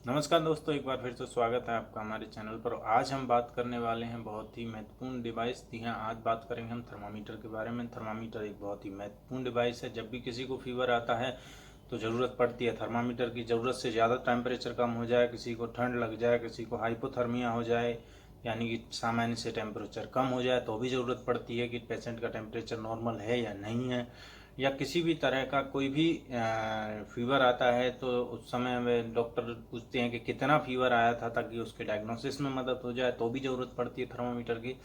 नमस्कार दोस्तों, एक बार फिर से स्वागत है आपका हमारे चैनल पर। आज हम बात करने वाले हैं बहुत ही महत्वपूर्ण डिवाइस। जी हाँ, आज बात करेंगे हम थर्मामीटर के बारे में। थर्मामीटर एक बहुत ही महत्वपूर्ण डिवाइस है। जब भी किसी को फीवर आता है तो ज़रूरत पड़ती है थर्मामीटर की। ज़रूरत से ज़्यादा टेम्परेचर कम हो जाए, किसी को ठंड लग जाए, किसी को हाइपोथर्मिया हो जाए, यानी कि सामान्य से टेम्परेचर कम हो जाए, तो भी ज़रूरत पड़ती है कि पेशेंट का टेम्परेचर नॉर्मल है या नहीं है। या किसी भी तरह का कोई भी फीवर आता है तो उस समय में डॉक्टर पूछते हैं कि कितना फीवर आया था, ताकि उसके डायग्नोसिस में मदद हो जाए, तो भी ज़रूरत पड़ती है थर्मामीटर की।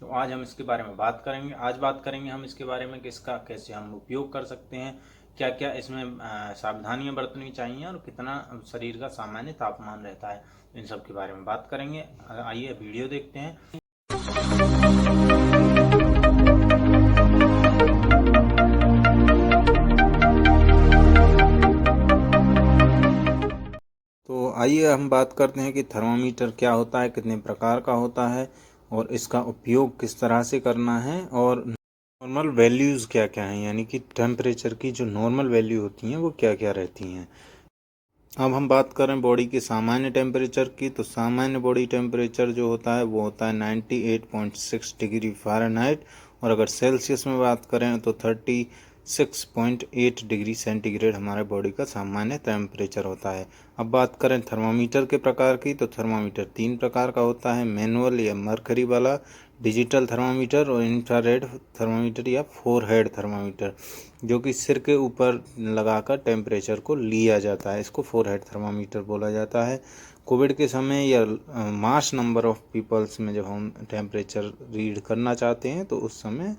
तो आज हम इसके बारे में बात करेंगे। आज बात करेंगे हम इसके बारे में कि इसका कैसे हम उपयोग कर सकते हैं, क्या क्या इसमें सावधानियां बरतनी चाहिए और कितना शरीर का सामान्य तापमान रहता है। इन सब के बारे में बात करेंगे। आइए वीडियो देखते हैं। तो आइए हम बात करते हैं कि थर्मामीटर क्या होता है, कितने प्रकार का होता है और इसका उपयोग किस तरह से करना है, और नॉर्मल वैल्यूज़ क्या क्या हैं, यानी कि टेम्परेचर की जो नॉर्मल वैल्यू होती हैं वो क्या क्या रहती हैं। अब हम बात करें बॉडी के सामान्य टेम्परेचर की, तो सामान्य बॉडी टेम्परेचर जो होता है वो होता है 98.6 डिग्री फ़ारेनहाइट, और अगर सेल्सियस में बात करें तो 36.8 डिग्री सेंटीग्रेड हमारे बॉडी का सामान्य टेम्परेचर होता है। अब बात करें थर्मामीटर के प्रकार की, तो थर्मामीटर 3 प्रकार का होता है: मैनुअल या मरकरी वाला, डिजिटल थर्मामीटर और इंफ्रारेड थर्मामीटर या फोर हेड थर्मामीटर, जो कि सिर के ऊपर लगाकर टेम्परेचर को लिया जाता है। इसको फोर हेड थर्मामीटर बोला जाता है। कोविड के समय या मास नंबर ऑफ पीपल्स में जब हम टेम्परेचर रीड करना चाहते हैं तो उस समय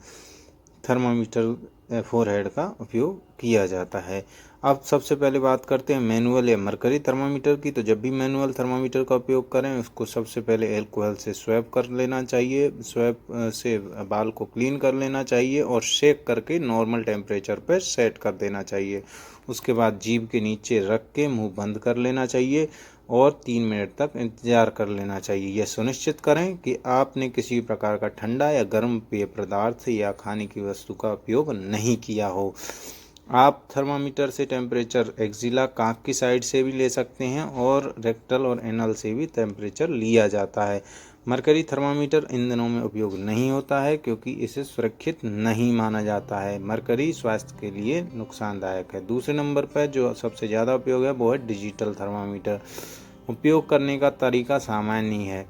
थर्मामीटर फोर हेड का उपयोग किया जाता है। अब सबसे पहले बात करते हैं मैनुअल या मरकरी थर्मामीटर की। तो जब भी मैनुअल थर्मामीटर का उपयोग करें, उसको सबसे पहले एल्कोहल से स्वैप कर लेना चाहिए। स्वैप से बाल को क्लीन कर लेना चाहिए और शेक करके नॉर्मल टेम्परेचर पर सेट कर देना चाहिए। उसके बाद जीभ के नीचे रख के मुंह बंद कर लेना चाहिए और 3 मिनट तक इंतज़ार कर लेना चाहिए। यह सुनिश्चित करें कि आपने किसी प्रकार का ठंडा या गर्म पेय पदार्थ या खाने की वस्तु का उपयोग नहीं किया हो। आप थर्मामीटर से टेम्परेचर एक्जिला, कांख की साइड से भी ले सकते हैं और रेक्टल और एनल से भी टेम्परेचर लिया जाता है। मरकरी थर्मामीटर इन दिनों में उपयोग नहीं होता है क्योंकि इसे सुरक्षित नहीं माना जाता है। मरकरी स्वास्थ्य के लिए नुकसानदायक है। दूसरे नंबर पर जो सबसे ज़्यादा उपयोग है वो है डिजिटल थर्मामीटर। उपयोग करने का तरीका सामान्य ही है,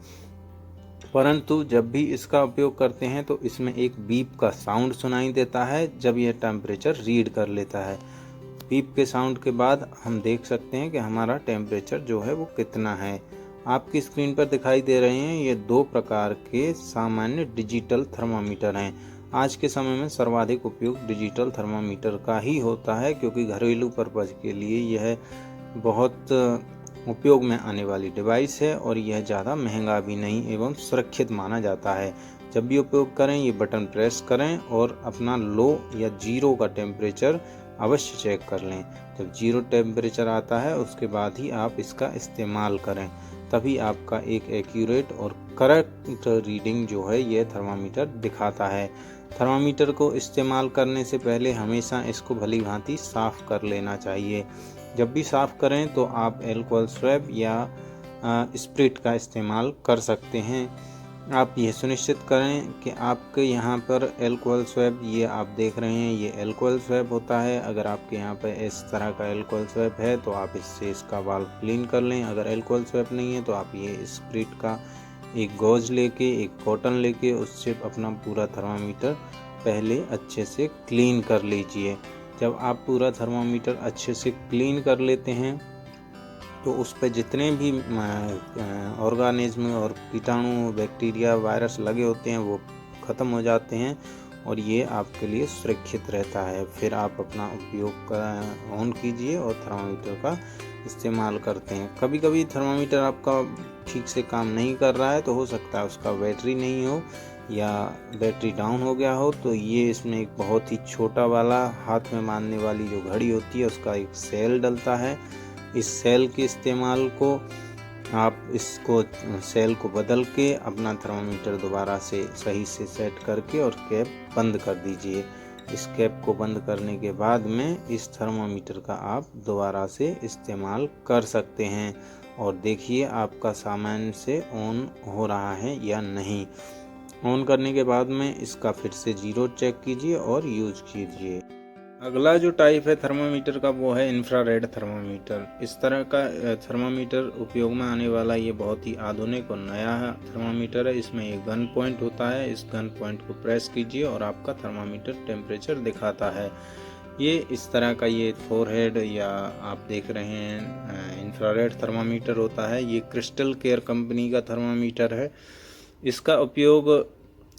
परंतु जब भी इसका उपयोग करते हैं तो इसमें एक बीप का साउंड सुनाई देता है जब यह टेम्परेचर रीड कर लेता है। बीप के साउंड के बाद हम देख सकते हैं कि हमारा टेम्परेचर जो है वो कितना है। आपकी स्क्रीन पर दिखाई दे रहे हैं ये 2 प्रकार के सामान्य डिजिटल थर्मामीटर हैं। आज के समय में सर्वाधिक उपयोग डिजिटल थर्मामीटर का ही होता है क्योंकि घरेलू पर्पज़ के लिए यह बहुत उपयोग में आने वाली डिवाइस है और यह ज़्यादा महंगा भी नहीं एवं सुरक्षित माना जाता है। जब भी उपयोग करें ये बटन प्रेस करें और अपना लो या जीरो का टेम्परेचर अवश्य चेक कर लें। जब जीरो टेम्परेचर आता है उसके बाद ही आप इसका इस्तेमाल करें, तभी आपका एक एक्यूरेट और करेक्ट रीडिंग जो है ये थर्मामीटर दिखाता है। थर्मामीटर को इस्तेमाल करने से पहले हमेशा इसको भली भांति साफ़ कर लेना चाहिए। जब भी साफ़ करें तो आप एल्कोहल स्वैप या स्प्रिट का इस्तेमाल कर सकते हैं। आप यह सुनिश्चित करें कि आपके यहाँ पर एल्कोहल स्वैप, ये आप देख रहे हैं ये एल्कोहल स्वैप होता है। अगर आपके यहाँ पर इस तरह का एल्कोहल स्वैप है तो आप इससे इसका वाल्व क्लीन कर लें। अगर एल्कोहल स्वैप नहीं है तो आप ये स्प्रिट का एक गॉज लेके, एक कॉटन लेके उससे अपना पूरा थर्मामीटर पहले अच्छे से क्लीन कर लीजिए। जब आप पूरा थर्मामीटर अच्छे से क्लीन कर लेते हैं तो उस पर जितने भी ऑर्गेनिज्म और कीटाणु, बैक्टीरिया, वायरस लगे होते हैं वो ख़त्म हो जाते हैं और ये आपके लिए सुरक्षित रहता है। फिर आप अपना उपयोग ऑन कीजिए और थर्मामीटर का इस्तेमाल करते हैं। कभी कभी थर्मामीटर आपका ठीक से काम नहीं कर रहा है तो हो सकता है उसका बैटरी नहीं हो या बैटरी डाउन हो गया हो, तो ये इसमें एक बहुत ही छोटा वाला हाथ में बांधने वाली जो घड़ी होती है उसका एक सेल डलता है। इस सेल के इस्तेमाल को आप इसको सेल को बदल के अपना थर्मामीटर दोबारा से सही से सेट करके और कैप बंद कर दीजिए। इस कैप को बंद करने के बाद में इस थर्मामीटर का आप दोबारा से इस्तेमाल कर सकते हैं। और देखिए आपका सामान से ऑन हो रहा है या नहीं। ऑन करने के बाद में इसका फिर से 0 चेक कीजिए और यूज कीजिए। अगला जो टाइप है थर्मामीटर का वो है इंफ्रारेड थर्मामीटर। इस तरह का थर्मामीटर उपयोग में आने वाला ये बहुत ही आधुनिक और नया थर्मामीटर है। इसमें एक गन पॉइंट होता है, इस गन पॉइंट को प्रेस कीजिए और आपका थर्मामीटर टेम्परेचर दिखाता है। ये इस तरह का ये फोरहेड या आप देख रहे हैं इंफ्रारेड थर्मामीटर होता है। ये क्रिस्टल केयर कंपनी का थर्मामीटर है। इसका उपयोग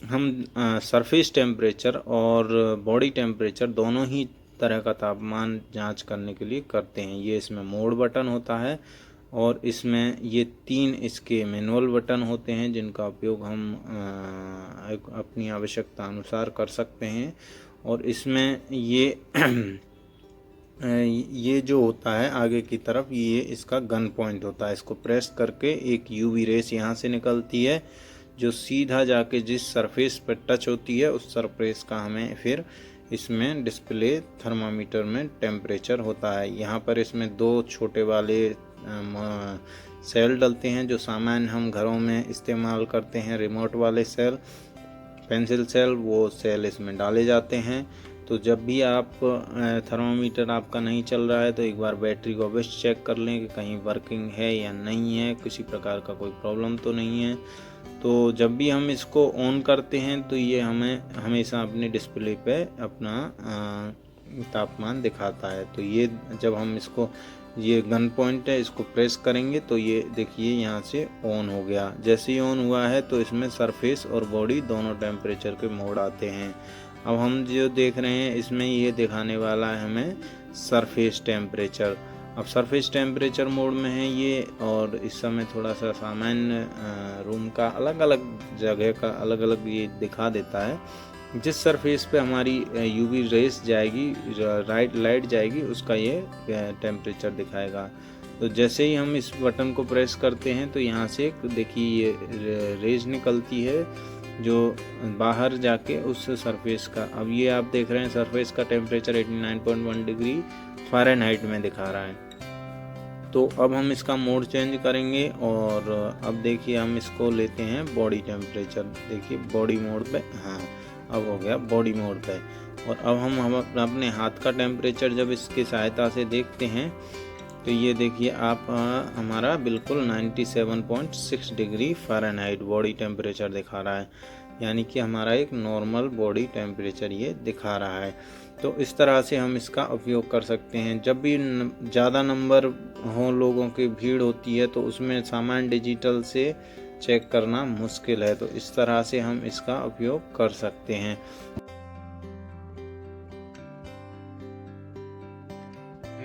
हम सरफेस टेम्परेचर और बॉडी टेम्परेचर दोनों ही तरह का तापमान जांच करने के लिए करते हैं। ये इसमें मोड बटन होता है और इसमें ये 3 इसके मैनुअल बटन होते हैं जिनका उपयोग हम अपनी आवश्यकता अनुसार कर सकते हैं। और इसमें ये जो होता है आगे की तरफ ये इसका गन पॉइंट होता है। इसको प्रेस करके एक यूवी रेस यहाँ से निकलती है जो सीधा जाके जिस सरफेस पर टच होती है उस सरफेस का हमें फिर इसमें डिस्प्ले थर्मामीटर में टेम्परेचर होता है। यहाँ पर इसमें 2 छोटे वाले सेल डलते हैं जो सामान हम घरों में इस्तेमाल करते हैं, रिमोट वाले सेल, पेंसिल सेल, वो सेल इसमें डाले जाते हैं। तो जब भी आप थर्मामीटर आपका नहीं चल रहा है तो एक बार बैटरी को अवश्य चेक कर लें कि कहीं वर्किंग है या नहीं है, किसी प्रकार का कोई प्रॉब्लम तो नहीं है। तो जब भी हम इसको ऑन करते हैं तो ये हमें हमेशा अपने डिस्प्ले पे अपना तापमान दिखाता है। तो ये जब हम इसको, ये गन पॉइंट है, इसको प्रेस करेंगे तो ये देखिए यहाँ से ऑन हो गया। जैसे ही ऑन हुआ है तो इसमें सरफेस और बॉडी दोनों टेम्परेचर के मोड आते हैं। अब हम जो देख रहे हैं इसमें ये दिखाने वाला है हमें सरफेस टेम्परेचर। अब सरफेस टेम्परेचर मोड में है ये, और इस समय थोड़ा सा सामान्य रूम का अलग अलग जगह का अलग अलग ये दिखा देता है। जिस सरफेस पे हमारी यूवी रेस जाएगी, राइट लाइट जाएगी, उसका ये टेम्परेचर दिखाएगा। तो जैसे ही हम इस बटन को प्रेस करते हैं तो यहाँ से देखिए ये रेज निकलती है जो बाहर जाके उस सरफेस का, अब ये आप देख रहे हैं सरफेस का टेम्परेचर 89.1 डिग्री फ़ारेनहाइट में दिखा रहा है। तो अब हम इसका मोड चेंज करेंगे और अब देखिए हम इसको लेते हैं बॉडी टेम्परेचर। देखिए बॉडी मोड पे, हाँ अब हो गया बॉडी मोड पे। और अब हम अपने हाथ का टेम्परेचर जब इसकी सहायता से देखते हैं तो ये देखिए आप हमारा बिल्कुल 97.6 डिग्री फ़ारेनहाइट बॉडी टेम्परेचर दिखा रहा है, यानी कि हमारा एक नॉर्मल बॉडी टेम्परेचर ये दिखा रहा है। तो इस तरह से हम इसका उपयोग कर सकते हैं। जब भी ज़्यादा नंबर हो, लोगों की भीड़ होती है, तो उसमें सामान डिजिटल से चेक करना मुश्किल है, तो इस तरह से हम इसका उपयोग कर सकते हैं।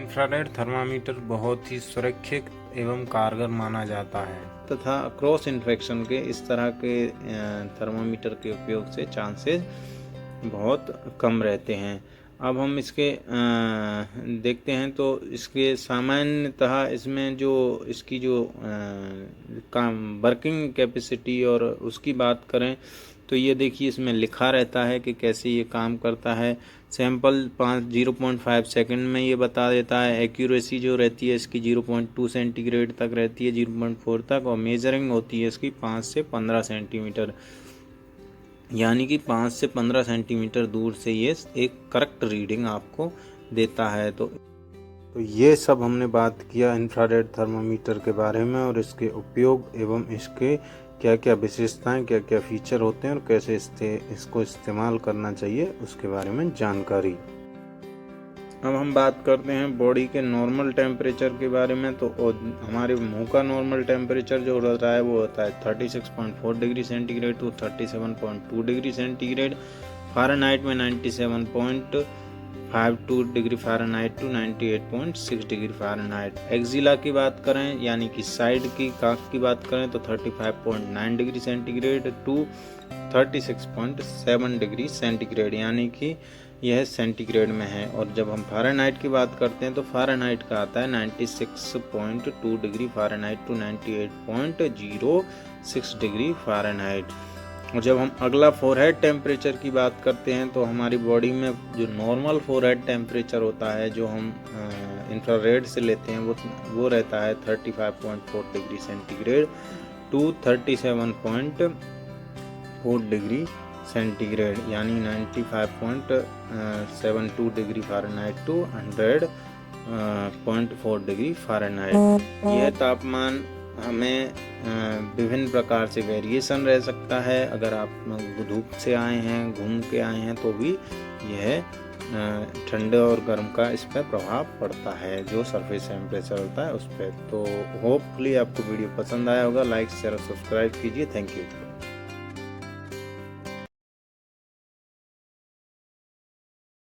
इंफ्रारेड थर्मामीटर बहुत ही सुरक्षित एवं कारगर माना जाता है तथा क्रॉस इन्फेक्शन के इस तरह के थर्मामीटर के उपयोग से चांसेस बहुत कम रहते हैं। अब हम इसके देखते हैं तो इसके सामान्यतः इसमें जो इसकी जो काम वर्किंग कैपेसिटी और उसकी बात करें तो ये देखिए इसमें लिखा रहता है कि कैसे ये काम करता है। सैंपल 0.5 सेकंड में ये बता देता है। एक्यूरेसी जो रहती है इसकी 0.2 सेंटीग्रेड तक रहती है, 0.4 तक, और मेजरिंग होती है इसकी 5 से 15 सेंटीमीटर, यानी कि 5 से 15 सेंटीमीटर दूर से ये एक करेक्ट रीडिंग आपको देता है। तो ये सब हमने बात किया इंफ्रारेड थर्मामीटर के बारे में और इसके उपयोग एवं इसके क्या क्या विशेषताएं, क्या क्या फीचर होते हैं और कैसे इसको इस्तेमाल करना चाहिए उसके बारे में जानकारी। अब हम बात करते हैं बॉडी के नॉर्मल टेम्परेचर के बारे में। तो हमारे मुंह का नॉर्मल टेम्परेचर जो होता है वो होता है 36.4 degree centigrade to 37.2 degree centigrade, Fahrenheit में 97.52 degree Fahrenheit to 98.6 degree Fahrenheit. Axilla की बात करें यानी कि साइड की काख की बात करें तो 35.9 degree centigrade to 36.7 degree centigrade, यानी कि यह सेंटीग्रेड में है। और जब हम फ़ारेनहाइट की बात करते हैं तो फ़ारेनहाइट का आता है 96.2 degree Fahrenheit to 98.06 degree Fahrenheit. और जब हम अगला फोरहेड टेम्परेचर की बात करते हैं तो हमारी बॉडी में जो नॉर्मल फोरहेड टेम्परेचर होता है, जो हम इंफ्रारेड से लेते हैं वो रहता है 35.4 degree centigrade to 37.4 degree centigrade, यानी 95.72 degree Fahrenheit to 100.4 degree Fahrenheit. यह तापमान हमें विभिन्न प्रकार से वेरिएशन रह सकता है। अगर आप धूप से आए हैं, घूम के आए हैं, तो भी यह ठंडे और गर्म का इस पर प्रभाव पड़ता है, जो सरफेस टेम्परेचर होता है उस पर। तो होपफुली आपको वीडियो पसंद आया होगा। लाइक शेयर और सब्सक्राइब कीजिए। Thank you.